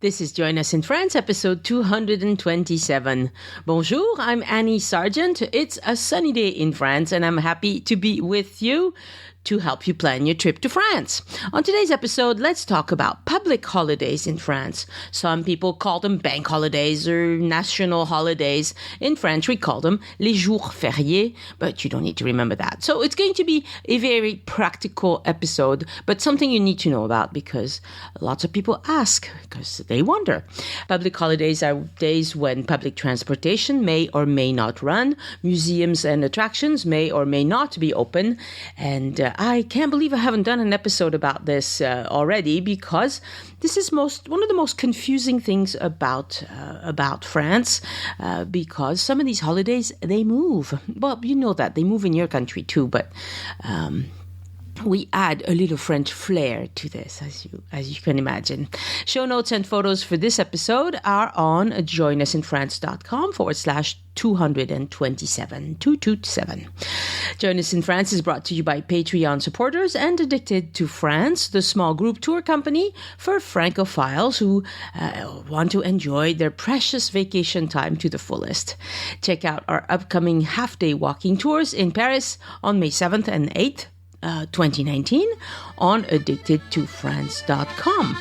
This is Join Us in France, episode 227. Bonjour, I'm Annie Sargent. It's a sunny day in France, and I'm happy to be with you to help you plan your trip to France. On today's episode, let's talk about public holidays in France. Some people call them bank holidays or national holidays. In French, we call them les jours fériés, but you don't need to remember that. So it's going to be a very practical episode, but something you need to know about because lots of people ask because they wonder. Public holidays are days when public transportation may or may not run, museums and attractions may or may not be open, and I can't believe I haven't done an episode about this already because this is one of the most confusing things about France because some of these holidays, they move. Well, you know that. They move in your country too, but we add a little French flair to this, as you can imagine. Show notes and photos for this episode are on joinusinfrance.com/227. Join Us in France is brought to you by Patreon supporters and Addicted to France, the small group tour company for Francophiles who want to enjoy their precious vacation time to the fullest. Check out our upcoming half-day walking tours in Paris on May 7th and 8th. 2019 on addictedtofrance.com.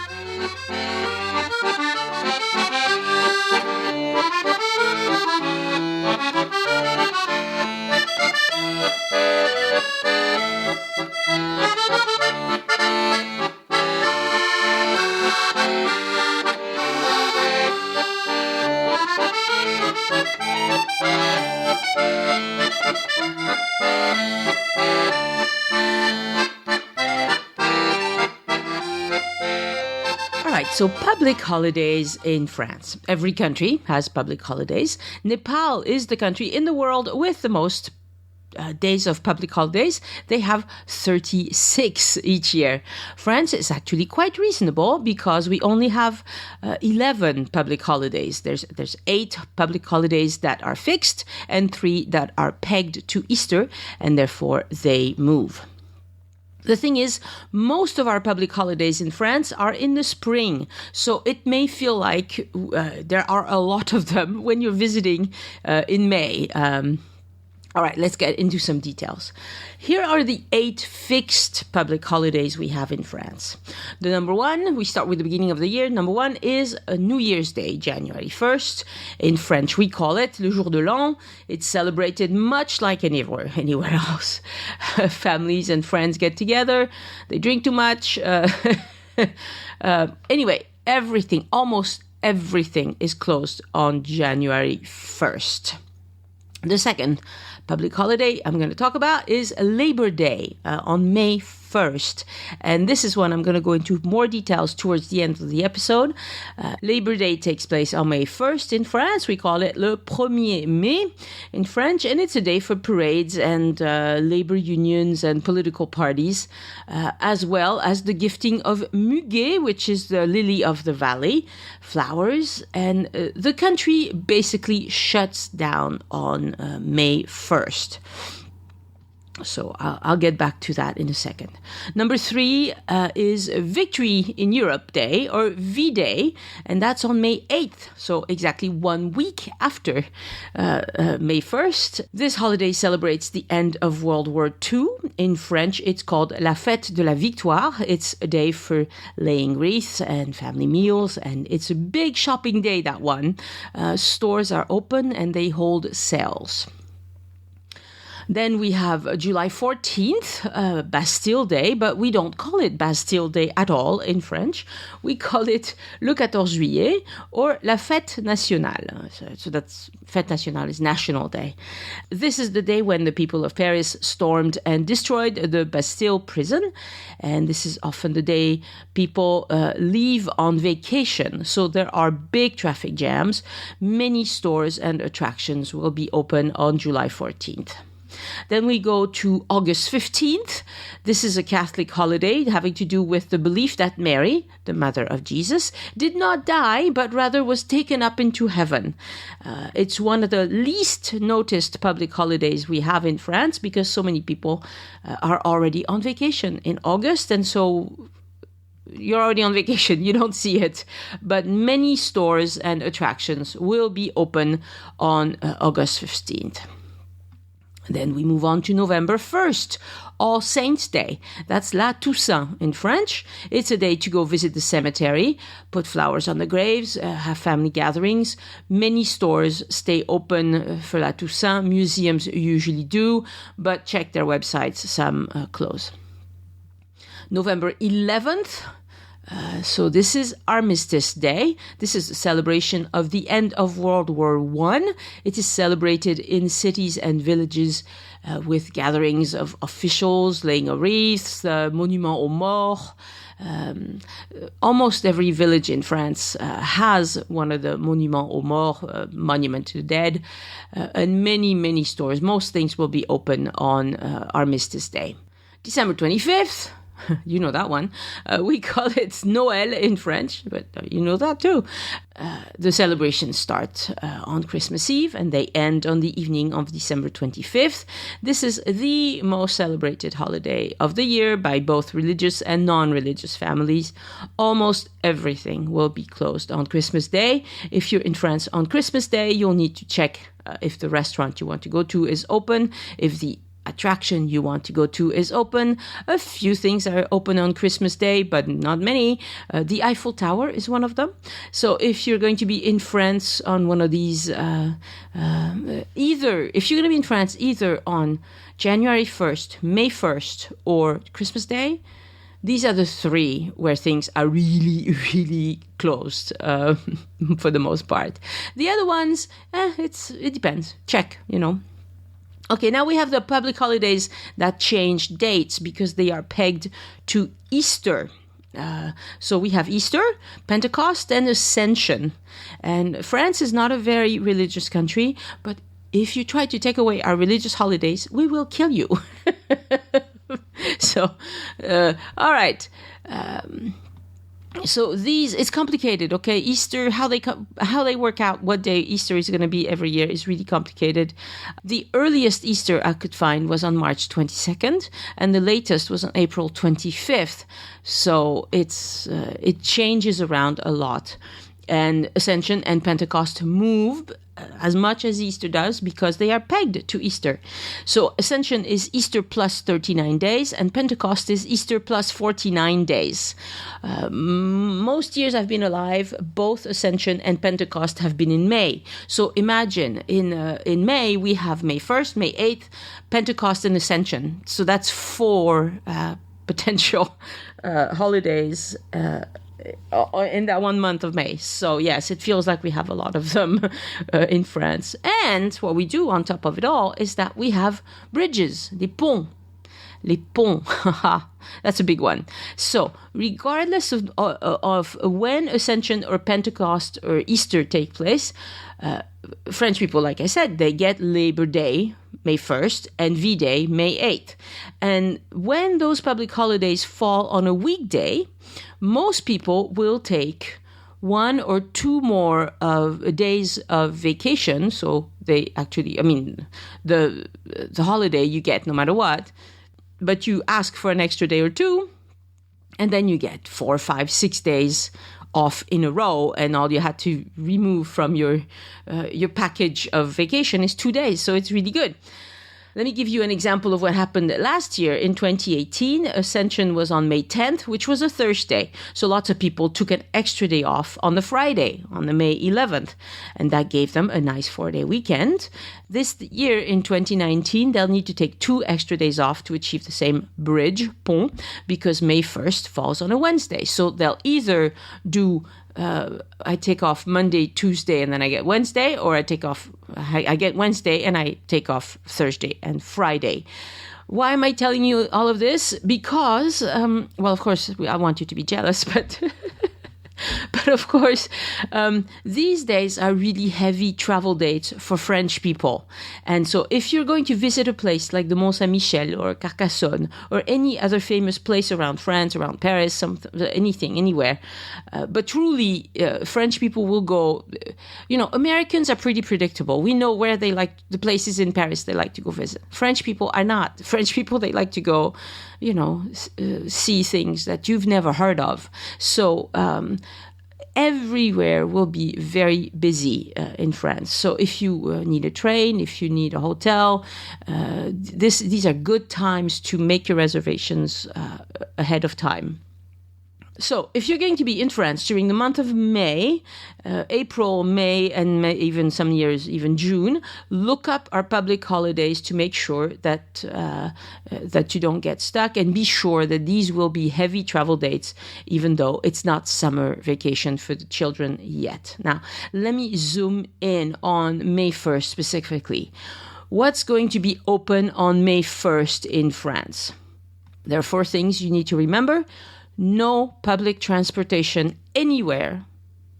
So public holidays in France. Every country has public holidays. Nepal is the country in the world with the most days of public holidays. They have 36 each year. France is actually quite reasonable because we only have 11 public holidays. There's 8 public holidays that are fixed and 3 that are pegged to Easter, and therefore they move. The thing is, most of our public holidays in France are in the spring, so it may feel like there are a lot of them when you're visiting in May. All right, let's get into some details. Here are the 8 fixed public holidays we have in France. The number one, we start with the beginning of the year. Number one is a New Year's Day, January 1st. In French, we call it le jour de l'an. It's celebrated much like anywhere else. Families and friends get together. They drink too much. Anyway, almost everything is closed on January 1st. The second public holiday I'm going to talk about is Labor Day on May 1st. And this is one I'm going to go into more details towards the end of the episode. Labor Day takes place on May 1st in France. We call it le 1er mai in French. And it's a day for parades and labor unions and political parties, as well as the gifting of muguet, which is the lily of the valley, flowers. And the country basically shuts down on May 1st. So I'll get back to that in a second. Number 3 is Victory in Europe Day, or V-Day, and that's on May 8th, so exactly 1 week after May 1st. This holiday celebrates the end of World War II. In French, it's called La Fête de la Victoire. It's a day for laying wreaths and family meals, and it's a big shopping day, that one. Stores are open and they hold sales. Then we have July 14th, Bastille Day, but we don't call it Bastille Day at all in French. We call it le 14 juillet or la Fête Nationale. So that's Fête Nationale is National Day. This is the day when the people of Paris stormed and destroyed the Bastille prison. And this is often the day people leave on vacation. So there are big traffic jams. Many stores and attractions will be open on July 14th. Then we go to August 15th. This is a Catholic holiday having to do with the belief that Mary, the mother of Jesus, did not die, but rather was taken up into heaven. It's one of the least noticed public holidays we have in France because so many people are already on vacation in August. And so you're already on vacation, you don't see it. But many stores and attractions will be open on August 15th. Then we move on to November 1st, All Saints' Day. That's La Toussaint in French. It's a day to go visit the cemetery, put flowers on the graves, have family gatherings. Many stores stay open for La Toussaint. Museums usually do, but check their websites, some close. November 11th. So this is Armistice Day. This is a celebration of the end of World War I. It is celebrated in cities and villages with gatherings of officials, laying a wreath, Monument aux Morts. Almost every village in France has one of the Monument aux Morts, Monument to the Dead, and many, many stores. Most things will be open on Armistice Day. December 25th. You know that one. We call it Noël in French, but you know that too. The celebrations start on Christmas Eve and they end on the evening of December 25th. This is the most celebrated holiday of the year by both religious and non-religious families. Almost everything will be closed on Christmas Day. If you're in France on Christmas Day, you'll need to check if the restaurant you want to go to is open, if the attraction you want to go to is open. A few things are open on Christmas Day, but not many. The Eiffel Tower is one of them. So if you're going to be in France on one of these, if you're going to be in France either on January 1st, May 1st, or Christmas Day, these are the three where things are really, really closed for the most part. The other ones, it depends. Check, Okay, now we have the public holidays that change dates because they are pegged to Easter. So we have Easter, Pentecost, and Ascension. And France is not a very religious country, but if you try to take away our religious holidays, we will kill you. So, all right. So it's complicated, okay? Easter, how they work out what day Easter is going to be every year is really complicated. The earliest Easter I could find was on March 22nd, and the latest was on April 25th. So it changes around a lot. And Ascension and Pentecost move as much as Easter does because they are pegged to Easter. So Ascension is Easter plus 39 days and Pentecost is Easter plus 49 days. Most years I've been alive, both Ascension and Pentecost have been in May. So imagine in May we have May 1st, May 8th, Pentecost and Ascension. So that's 4 potential holidays in that 1 month of May. So yes, it feels like we have a lot of them in France. And what we do on top of it all is that we have bridges, les ponts. Les ponts, that's a big one. So regardless of when Ascension or Pentecost or Easter take place, French people, like I said, they get Labor Day, May 1st, and V-Day, May 8th. And when those public holidays fall on a weekday, most people will take 1 or 2 more days of vacation. So they actually, the holiday you get no matter what, but you ask for an extra day or 2, and then you get 4, 5, 6 days off in a row, and all you had to remove from your package of vacation is 2 days. So it's really good. Let me give you an example of what happened last year. In 2018, Ascension was on May 10th, which was a Thursday. So lots of people took an extra day off on the Friday, on the May 11th. And that gave them a nice 4-day weekend. This year, in 2019, they'll need to take 2 extra days off to achieve the same bridge, pont, because May 1st falls on a Wednesday. So they'll either do I take off Monday, Tuesday, and then I get Wednesday, or I get Wednesday and I take off Thursday and Friday. Why am I telling you all of this? Because, of course, I want you to be jealous, but But of course, these days are really heavy travel dates for French people. And so if you're going to visit a place like the Mont Saint-Michel or Carcassonne or any other famous place around France, around Paris, anything, anywhere, but truly French people will go, Americans are pretty predictable. We know where they like, the places in Paris they like to go visit. French people are not. French people, they like to go, see things that you've never heard of. So everywhere will be very busy in France. So if you need a train, if you need a hotel, these are good times to make your reservations ahead of time. So if you're going to be in France during the month of May, April, May, and even some years, even June, look up our public holidays to make sure that you don't get stuck, and be sure that these will be heavy travel dates, even though it's not summer vacation for the children yet. Now, let me zoom in on May 1st specifically. What's going to be open on May 1st in France? There are 4 things you need to remember. No public transportation anywhere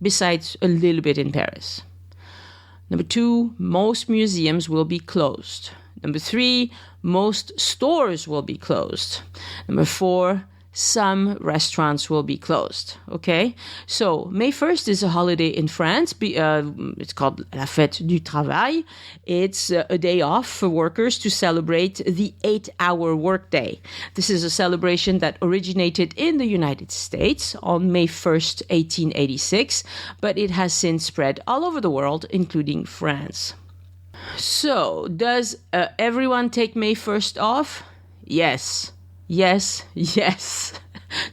besides a little bit in Paris. Number 2, most museums will be closed. Number 3, most stores will be closed. Number 4, some restaurants will be closed. Okay, so May 1st is a holiday in France. It's called La Fête du Travail. It's a day off for workers to celebrate the 8-hour workday. This is a celebration that originated in the United States on May 1st, 1886, but it has since spread all over the world, including France. So, does everyone take May 1st off? Yes. Yes, yes.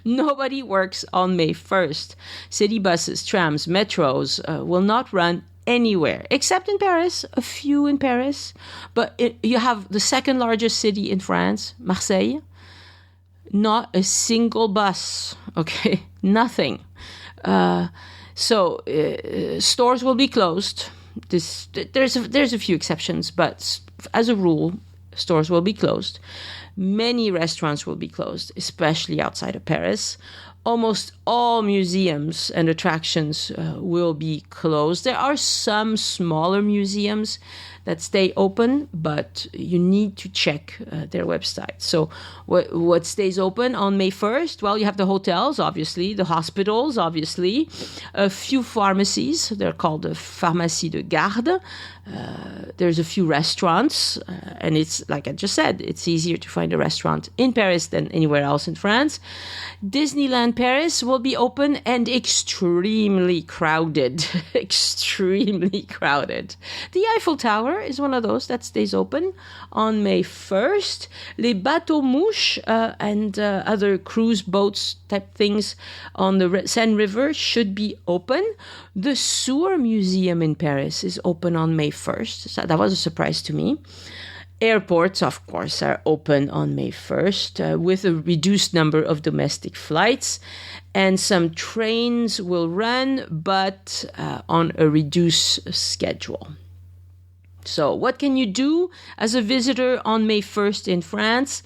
Nobody works on May 1st. City buses, trams, metros will not run anywhere, except in Paris, a few in Paris. But you have the second largest city in France, Marseille. Not a single bus, okay? Nothing. So stores will be closed. There's a few exceptions, but as a rule, stores will be closed. Many restaurants will be closed, especially outside of Paris. Almost all museums and attractions will be closed. There are some smaller museums that stay open, but you need to check their website. So what stays open on May 1st? Well, you have the hotels, obviously, the hospitals, obviously, a few pharmacies. They're called the pharmacie de garde. There's a few restaurants, and it's, like I just said, it's easier to find a restaurant in Paris than anywhere else in France. Disneyland Paris will be open and extremely crowded. Extremely crowded. The Eiffel Tower is one of those that stays open on May 1st. Les bateaux mouches and other cruise boats type things on the Seine River should be open. The Sewer Museum in Paris is open on May 1st. So that was a surprise to me. Airports, of course, are open on May 1st with a reduced number of domestic flights, and some trains will run, but on a reduced schedule. So what can you do as a visitor on May 1st in France?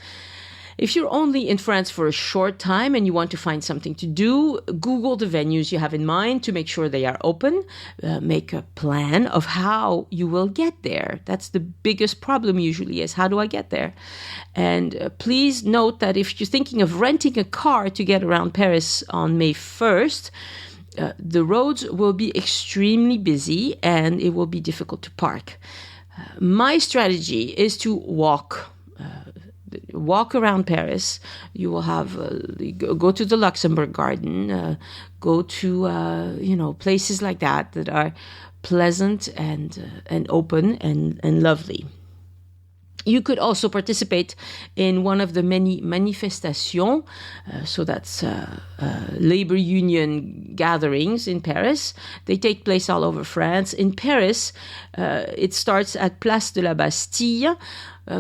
If you're only in France for a short time and you want to find something to do, Google the venues you have in mind to make sure they are open. Make a plan of how you will get there. That's the biggest problem usually, is how do I get there? And please note that if you're thinking of renting a car to get around Paris on May 1st, the roads will be extremely busy and it will be difficult to park. My strategy is to walk around Paris. You will have go to the Luxembourg Garden, go to places like that are pleasant and open and lovely. You could also participate in one of the many manifestations, so that's labor union gatherings in Paris. They take place all over France. In Paris, it starts at Place de la Bastille.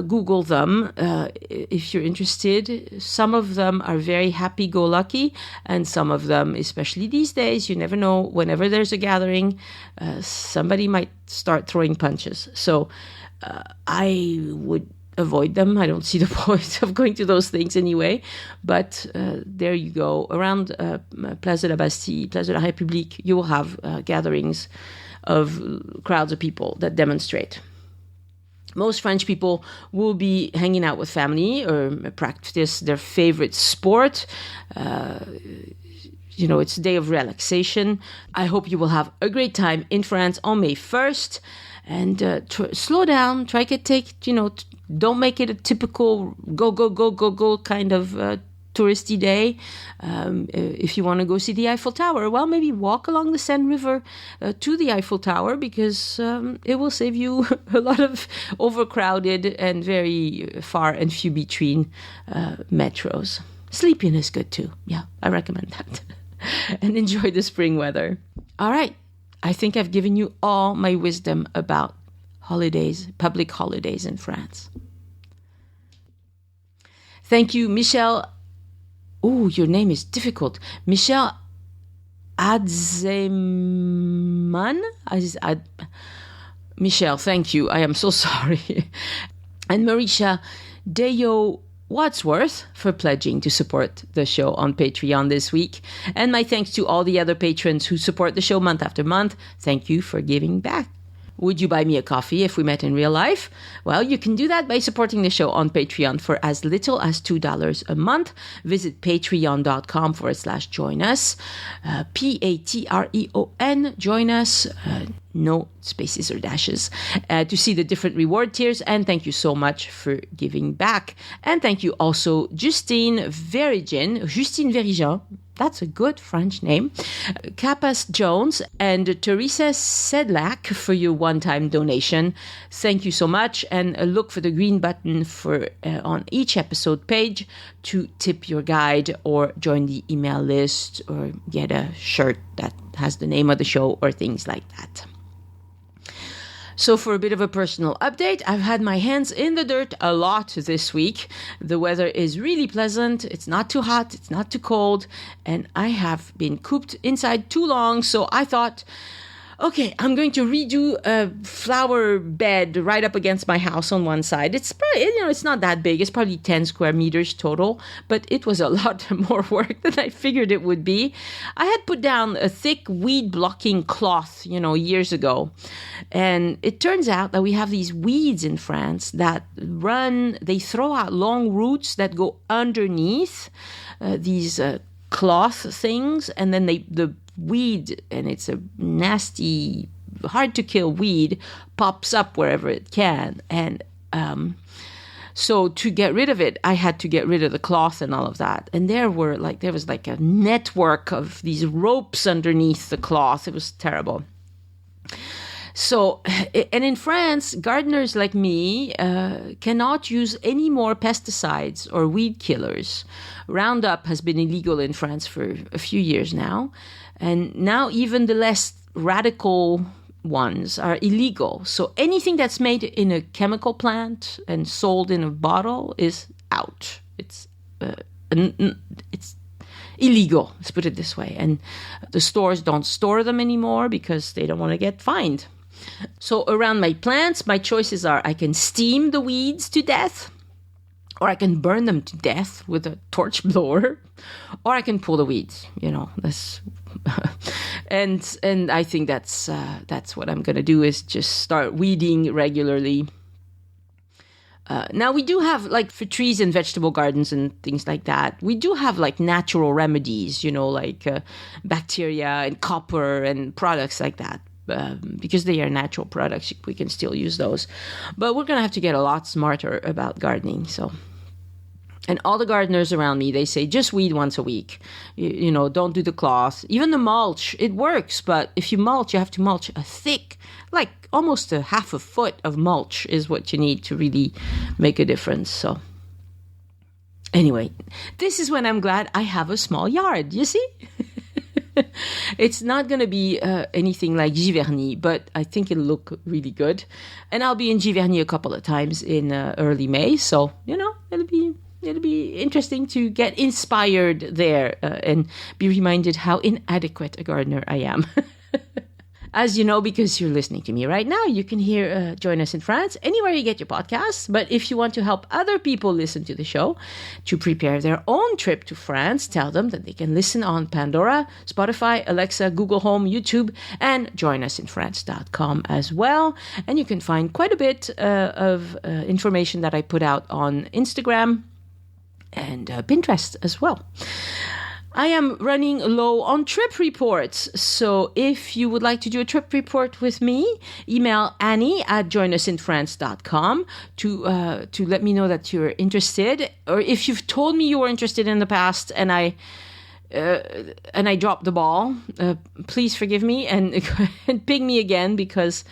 Google them if you're interested. Some of them are very happy-go-lucky, and some of them, especially these days, you never know, whenever there's a gathering, somebody might start throwing punches. So I would avoid them. I don't see the point of going to those things anyway. But there you go. Around Place de la Bastille, Place de la République, you will have gatherings of crowds of people that demonstrate. Most French people will be hanging out with family or practice their favorite sport. It's a day of relaxation. I hope you will have a great time in France on May 1st. And slow down. Try to take, don't make it a typical go kind of touristy day. If you want to go see the Eiffel Tower, well, maybe walk along the Seine River to the Eiffel Tower, because it will save you a lot of overcrowded and very far and few between metros. Sleeping is good too. Yeah, I recommend that. And enjoy the spring weather. All right. I think I've given you all my wisdom about holidays, public holidays in France. Thank you, Michel. Oh, your name is difficult. Michel Adzeman? Michel, thank you. I am so sorry. And Marisha Deo Wadsworth for pledging to support the show on Patreon this week. And my thanks to all the other patrons who support the show month after month. Thank you for giving back. Would you buy me a coffee if we met in real life? Well, you can do that by supporting the show on Patreon for as little as $2 a month. Visit patreon.com/join us. Patreon, join us. No spaces or dashes, to see the different reward tiers. And thank you so much for giving back. And thank you also Justine Verigin. That's a good French name. Capas Jones and Teresa Sedlak for your one-time donation. Thank you so much. And look for the green button for on each episode page to tip your guide or join the email list or get a shirt that has the name of the show or things like that. So for a bit of a personal update, I've had my hands in the dirt a lot this week. The weather is really pleasant. It's not too hot. It's not too cold. And I have been cooped inside too long. So I thought, okay, I'm going to redo a flower bed right up against my house on one side. It's probably, it's not that big. It's probably 10 square meters total, but it was a lot more work than I figured it would be. I had put down a thick weed blocking cloth, years ago. And it turns out that we have these weeds in France that they throw out long roots that go underneath these cloth things, and then the weed, and it's a nasty, hard to kill weed, pops up wherever it can. And so to get rid of it, I had to get rid of the cloth and all of that. And there was like a network of these ropes underneath the cloth. It was terrible. So, and in France, gardeners like me cannot use any more pesticides or weed killers. Roundup has been illegal in France for a few years now. And now even the less radical ones are illegal. So anything that's made in a chemical plant and sold in a bottle is out. It's illegal, let's put it this way. And the stores don't store them anymore because they don't want to get fined. So around my plants, my choices are I can steam the weeds to death, or I can burn them to death with a torch blower, or I can pull the weeds. That's and I think that's what I'm gonna do, is just start weeding regularly. Now we do have, like, for trees and vegetable gardens and things like that, we do have like natural remedies, like bacteria and copper and products like that. Because they are natural products, we can still use those. But we're going to have to get a lot smarter about gardening. And all the gardeners around me, they say, just weed once a week. Don't do the cloth. Even the mulch, it works. But if you mulch, you have to mulch a thick, like almost a half a foot of mulch is what you need to really make a difference. So anyway, this is when I'm glad I have a small yard, you see? It's not going to be anything like Giverny, but I think it'll look really good. And I'll be in Giverny a couple of times in early May. So, it'll be interesting to get inspired there and be reminded how inadequate a gardener I am. As you know, because you're listening to me right now, you can hear Join Us in France anywhere you get your podcasts. But if you want to help other people listen to the show to prepare their own trip to France, tell them that they can listen on Pandora, Spotify, Alexa, Google Home, YouTube, and joinusinfrance.com as well. And you can find quite a bit of information that I put out on Instagram and Pinterest as well. I am running low on trip reports, so if you would like to do a trip report with me, email Annie at joinusinfrance.com to let me know that you're interested, or if you've told me you were interested in the past and I dropped the ball, please forgive me and ping me again, because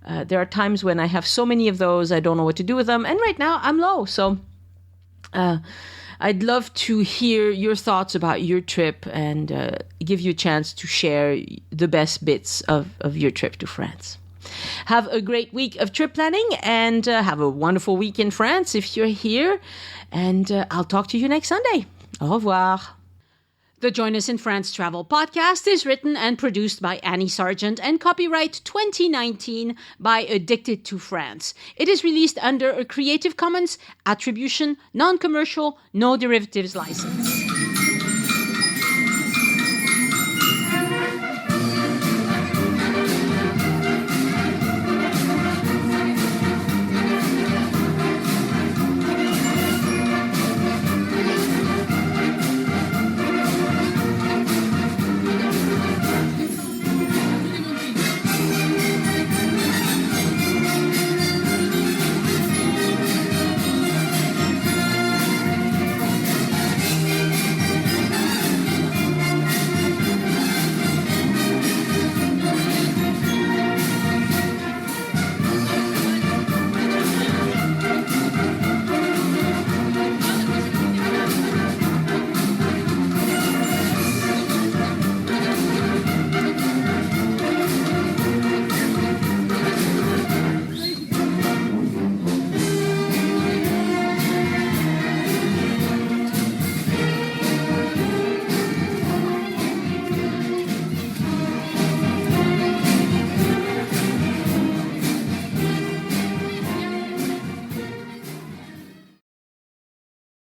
there are times when I have so many of those I don't know what to do with them, and right now I'm low, so I'd love to hear your thoughts about your trip and give you a chance to share the best bits of your trip to France. Have a great week of trip planning and have a wonderful week in France if you're here. And I'll talk to you next Sunday. Au revoir. The Join Us in France Travel Podcast is written and produced by Annie Sargent and copyright 2019 by Addicted to France. It is released under a Creative Commons Attribution, Non-Commercial, No Derivatives license.